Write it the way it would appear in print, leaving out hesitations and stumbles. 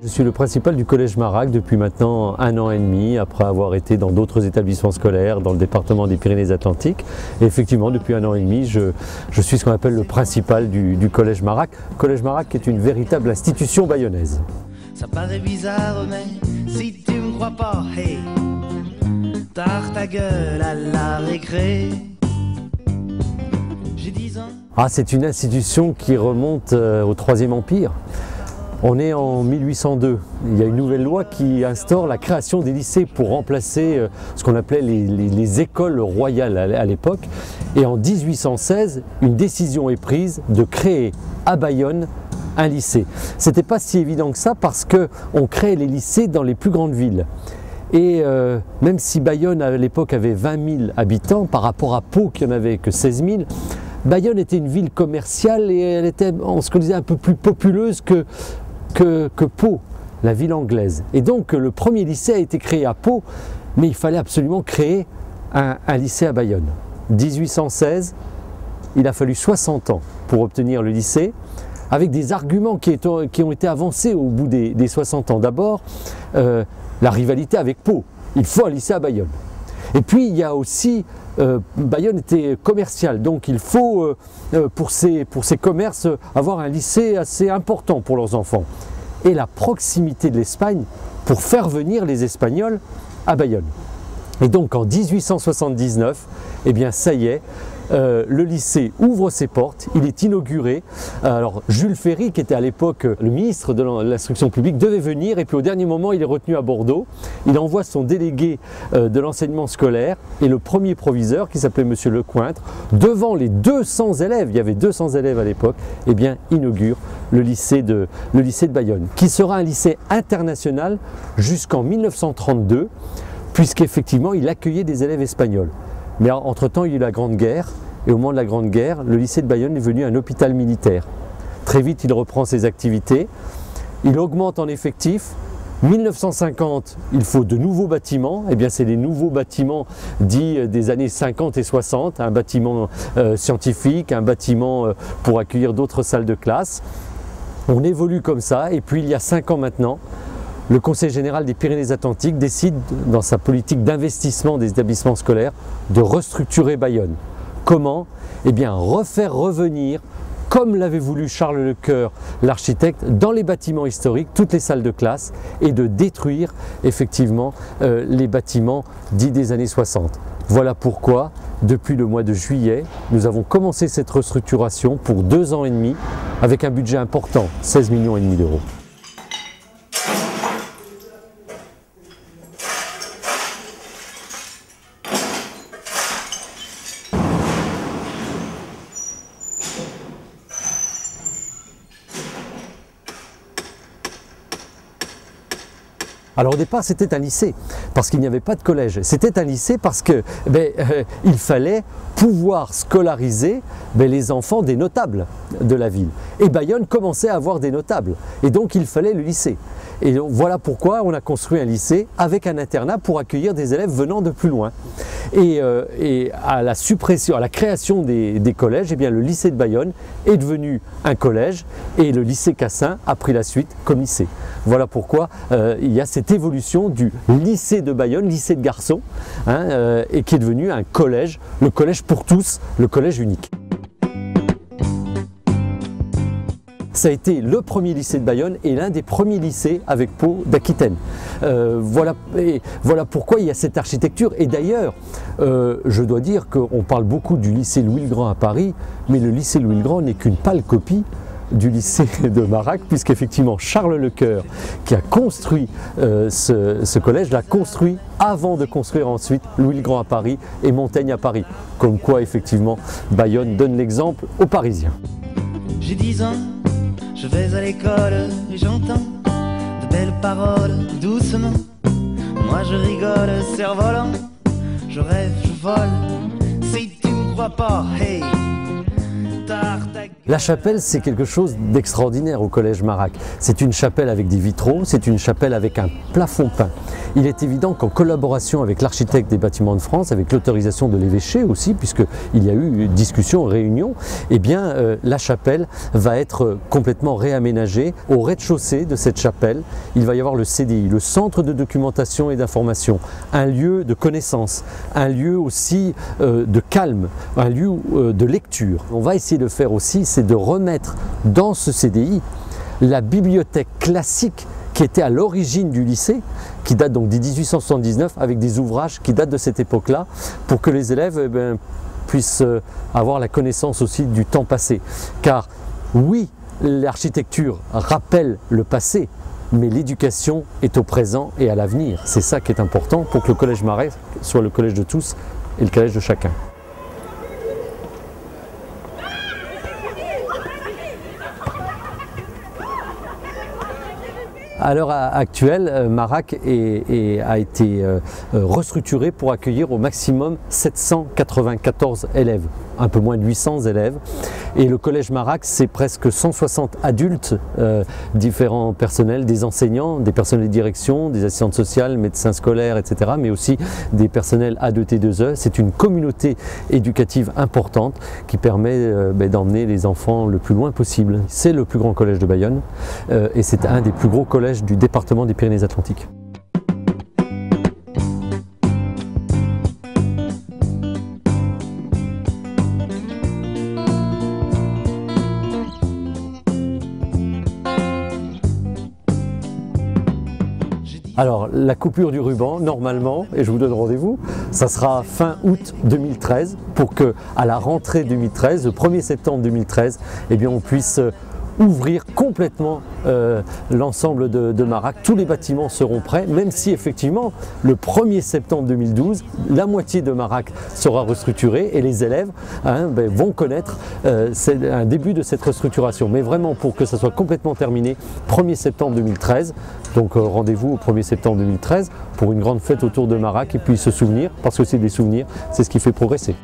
Je suis le principal du Collège Marac depuis maintenant 1 an et demi, après avoir été dans d'autres établissements scolaires dans le département des Pyrénées-Atlantiques. Et effectivement, depuis 1 an et demi, je suis ce qu'on appelle le principal du Collège Marac. Collège Marac qui est une véritable institution bayonnaise. Ça paraît bizarre, mais si tu me crois pas, hey, tard ta gueule à la récré. J'ai 10 ans. Ah, c'est une institution qui remonte au Troisième Empire. On est en 1802. Il y a une nouvelle loi qui instaure la création des lycées pour remplacer ce qu'on appelait les écoles royales à l'époque. Et en 1816, une décision est prise de créer à Bayonne un lycée. C'était pas si évident que ça parce qu'on crée les lycées dans les plus grandes villes. Et même si Bayonne à l'époque avait 20 000 habitants par rapport à Pau qui n'en avait que 16 000, Bayonne était une ville commerciale et elle était, on se disait, un peu plus populeuse que Pau, la ville anglaise. Et donc le premier lycée a été créé à Pau, mais il fallait absolument créer un lycée à Bayonne. 1816, il a fallu 60 ans pour obtenir le lycée, avec des arguments qui ont été avancés au bout des 60 ans. D'abord, la rivalité avec Pau. Il faut un lycée à Bayonne. Et puis il y a aussi, Bayonne était commercial, donc il faut pour ces commerces avoir un lycée assez important pour leurs enfants. Et la proximité de l'Espagne pour faire venir les Espagnols à Bayonne. Et donc en 1879, eh bien ça y est, le lycée ouvre ses portes, il est inauguré. Alors Jules Ferry, qui était à l'époque le ministre de l'instruction publique, devait venir et puis au dernier moment il est retenu à Bordeaux. Il envoie son délégué de l'enseignement scolaire et le premier proviseur qui s'appelait Monsieur Lecointre, devant les 200 élèves, il y avait 200 élèves à l'époque, eh bien inaugure le lycée de Bayonne, qui sera un lycée international jusqu'en 1932, puisqu'effectivement il accueillait des élèves espagnols. Mais entre-temps, il y a eu la Grande Guerre, et au moment de la Grande Guerre, le lycée de Bayonne est devenu un hôpital militaire. Très vite, il reprend ses activités, il augmente en effectifs. 1950, il faut de nouveaux bâtiments, et bien c'est les nouveaux bâtiments dits des années 50 et 60, un bâtiment scientifique, un bâtiment pour accueillir d'autres salles de classe. On évolue comme ça, et puis il y a 5 ans maintenant, le Conseil général des Pyrénées-Atlantiques décide, dans sa politique d'investissement des établissements scolaires, de restructurer Bayonne. Comment? Eh bien, refaire revenir, comme l'avait voulu Charles Lecœur, l'architecte, dans les bâtiments historiques, toutes les salles de classe, et de détruire effectivement les bâtiments dits des années 60. Voilà pourquoi, depuis le mois de juillet, nous avons commencé cette restructuration pour 2 ans et demi, avec un budget important, 16,5 millions d'euros. Alors au départ c'était un lycée parce qu'il n'y avait pas de collège, c'était un lycée parce que il fallait pouvoir scolariser les enfants des notables de la ville. Et Bayonne commençait à avoir des notables et donc il fallait le lycée. Et donc, voilà pourquoi on a construit un lycée avec un internat pour accueillir des élèves venant de plus loin. Et à la suppression, à la création des collèges, eh bien, le lycée de Bayonne est devenu un collège et le lycée Cassin a pris la suite comme lycée. Voilà pourquoi il y a cette évolution du lycée de Bayonne, lycée de garçons, et qui est devenu un collège, le collège pour tous, le collège unique. Ça a été le premier lycée de Bayonne et l'un des premiers lycées avec Pau d'Aquitaine. Voilà pourquoi il y a cette architecture. Et d'ailleurs, je dois dire qu'on parle beaucoup du lycée Louis-le-Grand à Paris, mais le lycée Louis-le-Grand n'est qu'une pâle copie du lycée de Marac, puisqu'effectivement Charles Lecœur, qui a construit ce collège, l'a construit avant de construire ensuite Louis-le-Grand à Paris et Montaigne à Paris. Comme quoi, effectivement, Bayonne donne l'exemple aux Parisiens. J'ai 10 ans, je vais à l'école et j'entends de belles paroles doucement. Moi je rigole, cerf-volant, je rêve, je vole. Si tu me crois pas, hey, La chapelle, c'est quelque chose d'extraordinaire au Collège Marac. C'est une chapelle avec des vitraux, c'est une chapelle avec un plafond peint. Il est évident qu'en collaboration avec l'architecte des bâtiments de France, avec l'autorisation de l'évêché aussi, puisqu'il y a eu discussion, réunion, eh bien la chapelle va être complètement réaménagée. Au rez-de-chaussée de cette chapelle, il va y avoir le CDI, le Centre de documentation et d'information, un lieu de connaissance, un lieu aussi de calme, un lieu de lecture. On va essayer de faire aussi, c'est de remettre dans ce CDI la bibliothèque classique qui était à l'origine du lycée, qui date donc de 1879, avec des ouvrages qui datent de cette époque-là, pour que les élèves puissent avoir la connaissance aussi du temps passé. Car oui, l'architecture rappelle le passé, mais l'éducation est au présent et à l'avenir. C'est ça qui est important pour que le Collège Marac soit le collège de tous et le collège de chacun. À l'heure actuelle, Marac a été restructuré pour accueillir au maximum 794 élèves, un peu moins de 800 élèves. Et le Collège Marac, c'est presque 160 adultes, différents personnels, des enseignants, des personnels de direction, des assistantes sociales, médecins scolaires, etc., mais aussi des personnels A2T2E. C'est une communauté éducative importante qui permet d'emmener les enfants le plus loin possible. C'est le plus grand collège de Bayonne et c'est un des plus gros collèges du département des Pyrénées-Atlantiques. Alors, la coupure du ruban, normalement, et je vous donne rendez-vous, ça sera fin août 2013 pour que, à la rentrée 2013, le 1er septembre 2013, eh bien, on puisse ouvrir complètement l'ensemble de Marac. Tous les bâtiments seront prêts, même si effectivement le 1er septembre 2012, la moitié de Marac sera restructurée et les élèves vont connaître un début de cette restructuration. Mais vraiment pour que ça soit complètement terminé, 1er septembre 2013, donc rendez-vous au 1er septembre 2013 pour une grande fête autour de Marac et puis se souvenir, parce que c'est des souvenirs, c'est ce qui fait progresser.